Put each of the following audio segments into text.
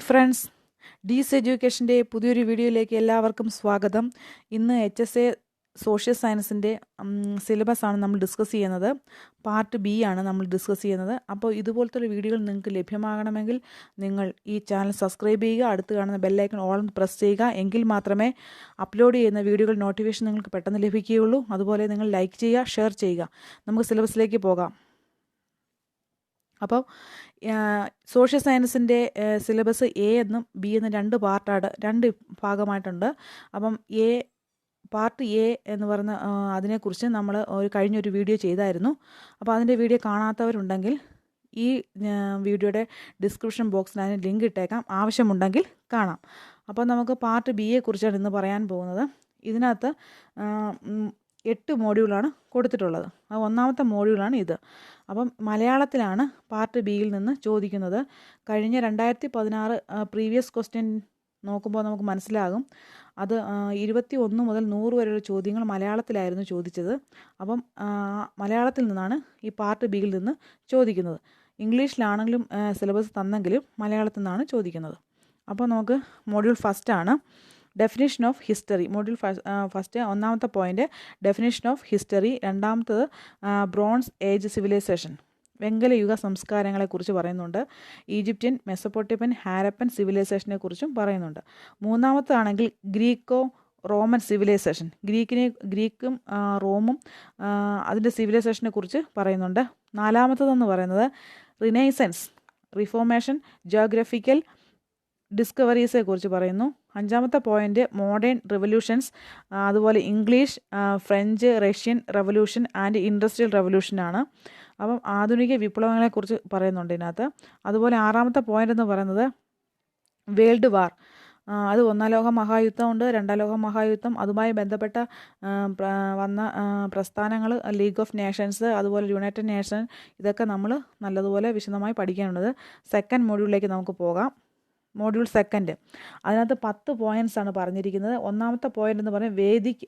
Friends, ഡീസ് എഡ്യൂക്കേഷൻ്റെ പുതിയൊരു വീഡിയോയിലേക്ക് എല്ലാവർക്കും സ്വാഗതം. ഇന്ന് HSA സോഷ്യൽ സയൻസിൻ്റെ സിലബസാണ് നമ്മൾ ഡിസ്കസ് ചെയ്യുന്നത്. പാർട്ട് ബി ആണ് നമ്മൾ ഡിസ്കസ് ചെയ്യുന്നത്. അപ്പോൾ ഇതുപോലത്തെ വീഡിയോകൾ നിങ്ങൾക്ക് ലഭ്യമാകണമെങ്കിൽ നിങ്ങൾ ഈ ചാനൽ സബ്സ്ക്രൈബ് ചെയ്യുക, അടുത്ത് കാണുന്ന ബെല്ലൈക്കൺ ഓൾ പ്രസ് ചെയ്യുക. എങ്കിൽ മാത്രമേ അപ്ലോഡ് ചെയ്യുന്ന വീഡിയോകൾ നോട്ടിഫിക്കേഷൻ നിങ്ങൾക്ക് പെട്ടെന്ന് ലഭിക്കുകയുള്ളൂ. അതുപോലെ നിങ്ങൾ ലൈക്ക് ചെയ്യുക, ഷെയർ ചെയ്യുക. നമുക്ക് സിലബസിലേക്ക് പോകാം. അപ്പോൾ സോഷ്യൽ സയൻസിൻ്റെ സിലബസ് എ എന്നും ബി എന്നും രണ്ട് ഭാഗമായിട്ടുണ്ട്. അപ്പം പാർട്ട് എ എന്ന് പറയുന്ന അതിനെക്കുറിച്ച് നമ്മൾ കഴിഞ്ഞൊരു വീഡിയോ ചെയ്തായിരുന്നു. അപ്പോൾ അതിൻ്റെ വീഡിയോ കാണാത്തവരുണ്ടെങ്കിൽ ഈ വീഡിയോയുടെ ഡിസ്ക്രിപ്ഷൻ ബോക്സിൽ അതിന് ലിങ്ക് ഇട്ടേക്കാം, ആവശ്യമുണ്ടെങ്കിൽ കാണാം. അപ്പോൾ നമുക്ക് പാർട്ട് ബി യെക്കുറിച്ചാണ് ഇന്ന് പറയാൻ പോകുന്നത്. ഇതിനകത്ത് 8 മോഡ്യൂളാണ് കൊടുത്തിട്ടുള്ളത്. അത് ഒന്നാമത്തെ മോഡ്യൂളാണ് ഇത്. അപ്പം മലയാളത്തിലാണ് പാർട്ട് ബിയിൽ നിന്ന് ചോദിക്കുന്നത്. കഴിഞ്ഞ 2016 പ്രീവിയസ് ക്വസ്റ്റ്യൻ നോക്കുമ്പോൾ നമുക്ക് മനസ്സിലാകും. അത് 21 മുതൽ 100 വരെയുള്ള ചോദ്യങ്ങൾ മലയാളത്തിലായിരുന്നു ചോദിച്ചത്. അപ്പം മലയാളത്തിൽ നിന്നാണ് ഈ പാർട്ട് ബിയിൽ നിന്ന് ചോദിക്കുന്നത്. ഇംഗ്ലീഷിലാണെങ്കിലും സിലബസ് തന്നെങ്കിലും മലയാളത്തിൽ നിന്നാണ് ചോദിക്കുന്നത്. അപ്പോൾ നമുക്ക് മോഡ്യൂൾ ഫസ്റ്റാണ് definition of history. Module first ഒന്നാമത്തെ പോയിൻ്റ് ഡെഫിനിഷൻ ഓഫ് ഹിസ്റ്ററി. രണ്ടാമത്തത് ബ്രോൺസ് ഏജ് സിവിലൈസേഷൻ, വെങ്കലയുഗ സംസ്കാരങ്ങളെക്കുറിച്ച് പറയുന്നുണ്ട്. ഈജിപ്ഷ്യൻ, മെസപ്പൊട്ടേമിയൻ, ഹാരപ്പൻ സിവിലൈസേഷനെ കുറിച്ചും പറയുന്നുണ്ട്. മൂന്നാമത്താണെങ്കിൽ ഗ്രീക്കോ റോമൻ സിവിലൈസേഷൻ, ഗ്രീക്കും റോമും അതിൻ്റെ സിവിലൈസേഷനെ കുറിച്ച് പറയുന്നുണ്ട്. നാലാമത്തതെന്ന് പറയുന്നത് റിനൈസൻസ്, റിഫോർമേഷൻ, ജിയോഗ്രഫിക്കൽ ഡിസ്കവറീസെ കുറിച്ച് പറയുന്നു. അഞ്ചാമത്തെ പോയിൻ്റ് മോഡേൺ റെവല്യൂഷൻസ്, അതുപോലെ English, French, Russian revolution and industrial റെവല്യൂഷനാണ്. അപ്പം ആധുനിക വിപ്ലവങ്ങളെക്കുറിച്ച് പറയുന്നുണ്ട് ഇതിനകത്ത്. അതുപോലെ ആറാമത്തെ പോയിൻ്റ് എന്ന് പറയുന്നത് വേൾഡ് വാർ. അത് ഒന്നാം ലോക മഹായുദ്ധമുണ്ട്, രണ്ടാം ലോക മഹായുദ്ധം, അതുമായി ബന്ധപ്പെട്ട വന്ന പ്രസ്ഥാനങ്ങൾ, ലീഗ് ഓഫ് നേഷൻസ്, അതുപോലെ യുണൈറ്റഡ് നേഷൻ, ഇതൊക്കെ നമ്മൾ നല്ലതുപോലെ വിശദമായി പഠിക്കാനുള്ളത്. സെക്കൻഡ് മോഡ്യൂളിലേക്ക് നമുക്ക് പോകാം. മോഡ്യൂൾ സെക്കൻഡ്, അതിനകത്ത് 10 പോയിൻറ്റ്സ് ആണ് പറഞ്ഞിരിക്കുന്നത്. ഒന്നാമത്തെ പോയിൻ്റ് എന്ന് പറയുന്നത് Vedic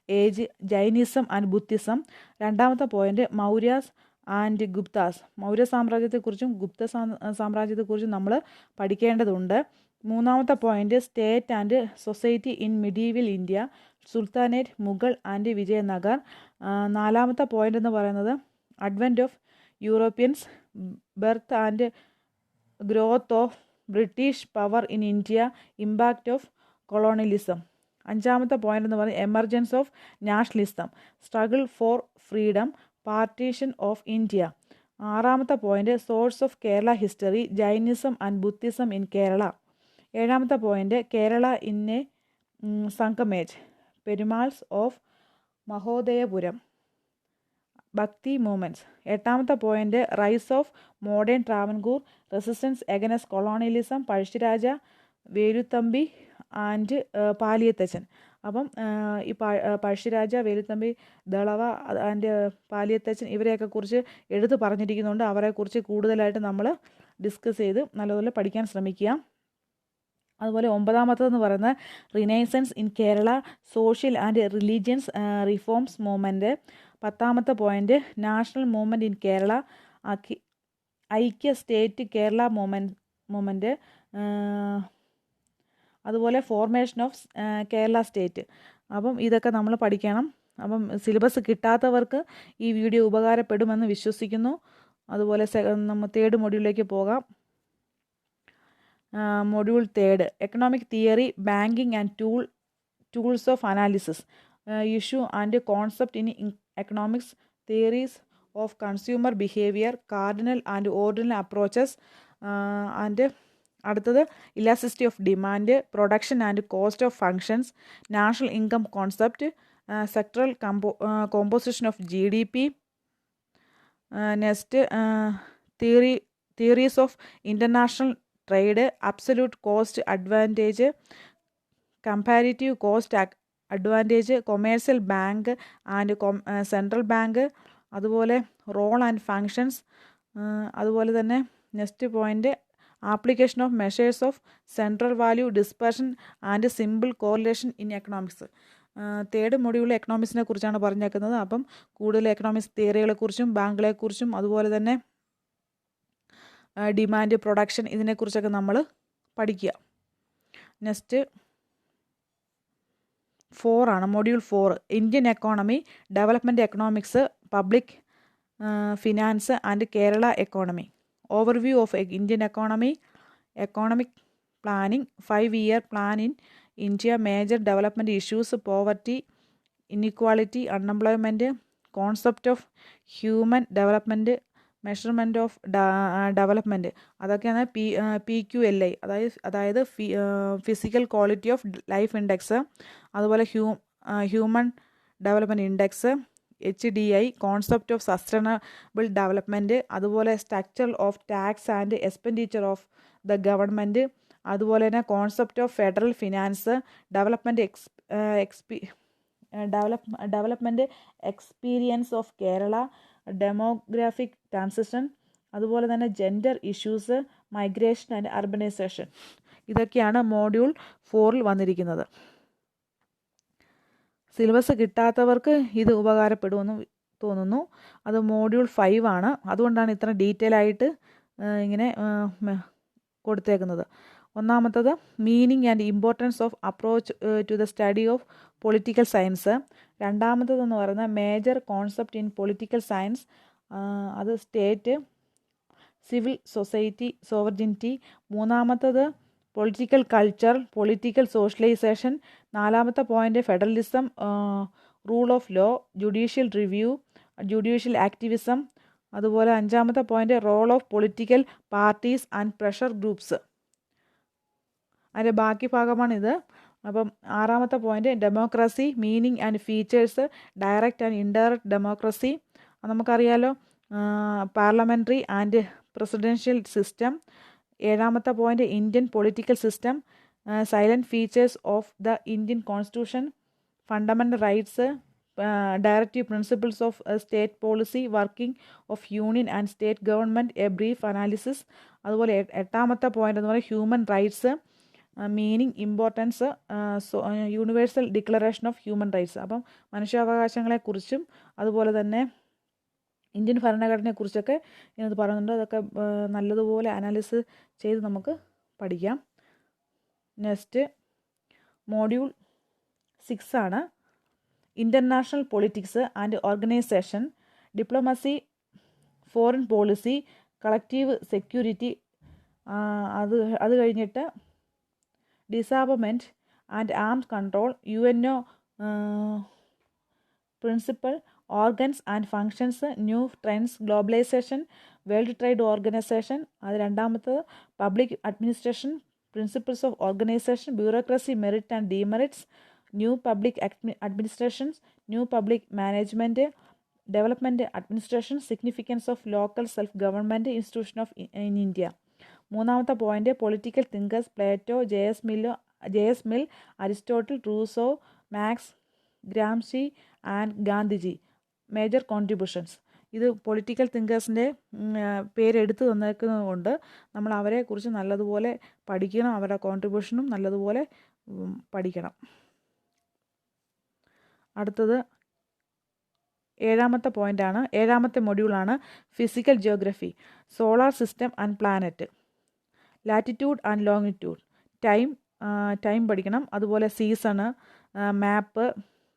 age, Jainism and Buddhism. രണ്ടാമത്തെ പോയിൻ്റ് മൗര്യാസ് ആൻഡ് ഗുപ്താസ്, മൗര്യ സാമ്രാജ്യത്തെക്കുറിച്ചും ഗുപ്ത സാമ്രാജ്യത്തെക്കുറിച്ചും നമ്മൾ പഠിക്കേണ്ടതുണ്ട്. മൂന്നാമത്തെ point state and society in medieval India, sultanate, Mughal and Vijayanagar. നാലാമത്തെ പോയിൻ്റ് എന്ന് പറയുന്നത് advent of Europeans, birth and growth of British power in India, impact of colonialism. അഞ്ചാമത്തെ പോയിൻ്റ് എന്ന് പറയുന്നത് emergence of nationalism, struggle for freedom, partition of India. ആറാമത്തെ point source of Kerala history, Jainism and Buddhism in Kerala. ഏഴാമത്തെ point Kerala in a Sangam age, Perumals of Mahodayapuram, Bhakti movements. എട്ടാമത്തെ point rise of modern Travancore, resistance against colonialism, Pazhassiraja, Veluthampi and Paliyathachan. അപ്പം ഈ Pazhassiraja, Veluthampi, Dalawa and Paliyathachan ഇവരെയൊക്കെ കുറിച്ച് എടുത്ത് പറഞ്ഞിരിക്കുന്നുണ്ട്. അവരെക്കുറിച്ച് കൂടുതലായിട്ട് നമ്മൾ ഡിസ്കസ് ചെയ്ത് നല്ലതുപോലെ പഠിക്കാൻ ശ്രമിക്കുക. അതുപോലെ ഒമ്പതാമത്തതെന്ന് പറയുന്നത് renaissance in Kerala, social and religions reforms movement. പത്താമത്തെ point national movement in Kerala, Aikya state Kerala movement. അതുപോലെ ഫോർമേഷൻ ഓഫ് കേരള സ്റ്റേറ്റ്. അപ്പം ഇതൊക്കെ നമ്മൾ പഠിക്കണം. അപ്പം സിലബസ് കിട്ടാത്തവർക്ക് ഈ വീഡിയോ ഉപകാരപ്പെടുമെന്ന് വിശ്വസിക്കുന്നു. അതുപോലെ നമ്മൾ തേർഡ് മോഡ്യൂളിലേക്ക് പോകാം. Module third economic theory, banking and tools of analysis, issue and concept in economics, theories of consumer behaviour, cardinal and ordinal approaches. And അടുത്തത് elasticity of demand, production and cost of functions, national income concept, sectoral composition of GDP. Next theories of international trade, absolute cost advantage, comparative cost advantage, commercial bank and central bank, അതുപോലെ role and functions. അതുപോലെ തന്നെ next point application of measures of central value, dispersion and simple correlation in economics. Third മൊഡ്യൂളിൽ എക്കണോമിക്സിനെ കുറിച്ചാണ് പറഞ്ഞേക്കുന്നത്. അപ്പം കൂടുതൽ economics തിയറികളെക്കുറിച്ചും ബാങ്കുകളെക്കുറിച്ചും അതുപോലെ തന്നെ ഡിമാൻഡ്, പ്രൊഡക്ഷൻ ഇതിനെക്കുറിച്ചൊക്കെ നമ്മൾ പഠിക്കുക. നെക്സ്റ്റ് 4 ആണ്, module 4 Indian economy, development economics, public finance and Kerala economy. Overview of Indian economy, economic planning, 5-year plan in India, major development issues, poverty, inequality, unemployment, concept of human development, measurement of development. അതൊക്കെയാണ് PQLI, അതായത് physical quality of life index, അതുപോലെ human development index, HDI, concept of sustainable development, അതുപോലെ structure of tax and expenditure of the government, അതുപോലെ തന്നെ concept of federal finance, development experience of Kerala, demographic transition, അതുപോലെ തന്നെ gender issues, migration and urbanisation. ഇതൊക്കെയാണ് module 4 വന്നിരിക്കുന്നത്. Syllabus കിട്ടാത്തവർക്ക് ഇത് ഉപകാരപ്പെടുമെന്ന് തോന്നുന്നു. അത് മോഡ്യൂൾ 5 ആണ്, അതുകൊണ്ടാണ് ഇത്ര ഡീറ്റെയിൽ ആയിട്ട് ഇങ്ങനെ കൊടുത്തേക്കുന്നത്. ഒന്നാമത്തത് meaning and importance of approach to the study of political science. രണ്ടാമത്തതെന്ന് പറയുന്നത് major concept in political science, അത് സ്റ്റേറ്റ്, സിവിൽ സൊസൈറ്റി, സോവറിനിറ്റി. മൂന്നാമത്തത് പൊളിറ്റിക്കൽ കൾച്ചർ, പൊളിറ്റിക്കൽ സോഷ്യലൈസേഷൻ. നാലാമത്തെ point federalism, rule of law, judicial review, judicial activism. അതുപോലെ അഞ്ചാമത്തെ point role of political parties and pressure groups. അതിൻ്റെ ബാക്കി ഭാഗമാണിത്. അപ്പം ആറാമത്തെ point democracy, meaning and features, direct and indirect democracy. നമുക്കറിയാലോ, പാർലമെൻ്ററി ആൻഡ് പ്രസിഡൻഷ്യൽ സിസ്റ്റം. ഏഴാമത്തെ point Indian political system, silent features of the Indian constitution, fundamental rights, directive principles of state policy, working of union and state government, A brief analysis. അതുപോലെ എട്ടാമത്തെ point എന്ന് പറയുന്നത് human rights, meaning, importance, universal declaration of human rights. അപ്പം മനുഷ്യാവകാശങ്ങളെക്കുറിച്ചും അതുപോലെ തന്നെ Indian ഭരണഘടനയെക്കുറിച്ചൊക്കെ ഇതിനകത്ത് പറയുന്നുണ്ട്. അതൊക്കെ നല്ലതുപോലെ അനാലിസിസ് ചെയ്ത് നമുക്ക് പഠിക്കാം. നെക്സ്റ്റ് മോഡ്യൂൾ 6 ആണ്, international politics and organisation, diplomacy, foreign policy, collective security. അത് കഴിഞ്ഞിട്ട് disarmament and arms control, UNO principal, organs and functions, new trends, globalisation, world trade organisation. അത് രണ്ടാമത്തത് public administration, principles of organisation, bureaucracy, merit and demerits, new public administrations, new public management, development administration, significance of local self government institution of in India. മൂന്നാമത്തെ point political thinkers, Plato, JS Mill, Aristotle, Rousseau, Marx, Gramsci and Gandhiji. Major contributions. ഇത് political തിങ്കേഴ്സിൻ്റെ പേരെടുത്ത് തന്നേക്കുന്നത് കൊണ്ട് നമ്മൾ അവരെക്കുറിച്ച് നല്ലതുപോലെ പഠിക്കണം, അവരുടെ കോൺട്രിബ്യൂഷനും നല്ലതുപോലെ പഠിക്കണം. അടുത്തത് ഏഴാമത്തെ മൊഡ്യൂളാണ് physical geography, solar system and planet, latitude and longitude, time പഠിക്കണം. അതുപോലെ സീസണ്,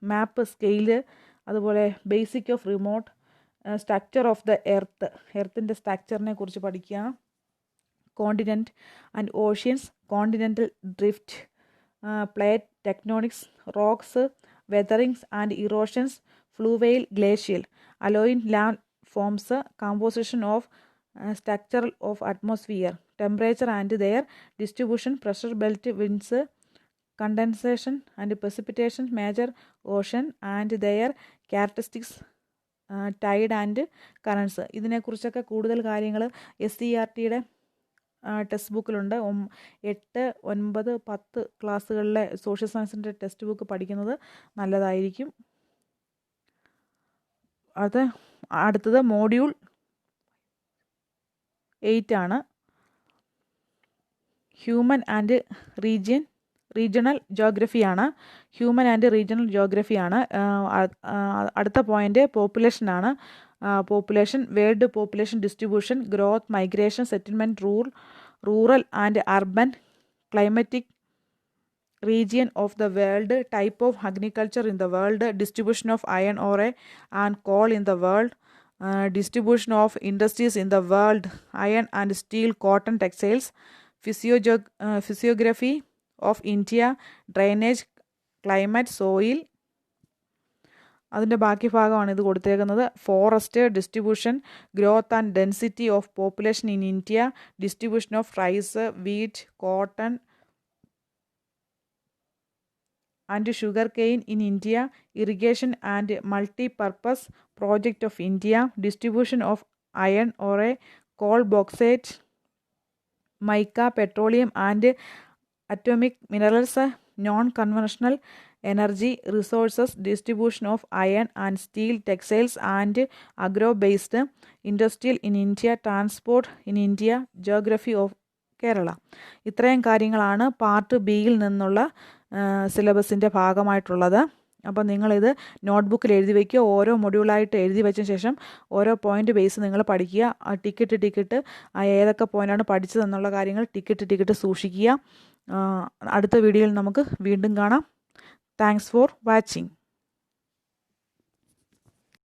മാപ്പ് സ്കെയില്, അതുപോലെ basic of remote, structure of the എർത്തിൻ്റെ സ്ട്രക്ചറിനെ കുറിച്ച് പഠിക്കുക. Continent and oceans, continental drift, plate tectonics, rocks, weatherings and erosions, fluvial, glacial, aeolian land forms, composition of structure of atmosphere, temperature and their distribution, pressure belt, winds, condensation and precipitation, major ocean and their characteristics, tide and currents. ഇതിനെക്കുറിച്ചൊക്കെ കൂടുതൽ കാര്യങ്ങൾ SCERTയുടെ text ബുക്കിലുണ്ട്. 8, 9, 10 ക്ലാസ്സുകളിലെ social സയൻസിൻ്റെ text book പഠിക്കുന്നത് നല്ലതായിരിക്കും. അടുത്തത് module 8 ആണ്, human and regional ജോഗ്രഫിയാണ്. അടുത്ത പോയിന്റ് പോപ്പുലേഷനാണ്. Population, world population distribution, growth, migration, settlement, rural and urban, climatic region of the world, type of agriculture in the world, distribution of iron ore and coal in the world, distribution of industries in the world, iron and steel, cotton, textiles, physiography of India, drainage, climate, soil. അതിൻ്റെ ബാക്കി ഭാഗമാണ് ഇത് കൊടുത്തേക്കുന്നത്. Forest, distribution, growth and density of population in India, distribution of rice, wheat, cotton and sugar cane in India, irrigation and multipurpose project of India, distribution of iron ore, coal, bauxite, mica, petroleum and atomic minerals, non conventional energy resources, distribution of iron and steel, textiles and agro-based industrial in India, transport in India, geography of Kerala. ഇത്രയും കാര്യങ്ങളാണ് part ബിയിൽ നിന്നുള്ള സിലബസിൻ്റെ ഭാഗമായിട്ടുള്ളത്. അപ്പോൾ നിങ്ങളിത് നോട്ട്ബുക്കിൽ എഴുതി വയ്ക്കുക. ഓരോ മൊഡ്യൂളായിട്ട് എഴുതി വെച്ച ശേഷം ഓരോ പോയിൻ്റ് ബേസ് നിങ്ങൾ പഠിക്കുക. ടിക്കറ്റ് ഏതൊക്കെ പോയിൻ്റാണ് പഠിച്ചതെന്നുള്ള കാര്യങ്ങൾ ടിക്കറ്റ് സൂക്ഷിക്കുക. അടുത്ത വീഡിയോയിൽ നമുക്ക് വീണ്ടും കാണാം. Thanks for watching.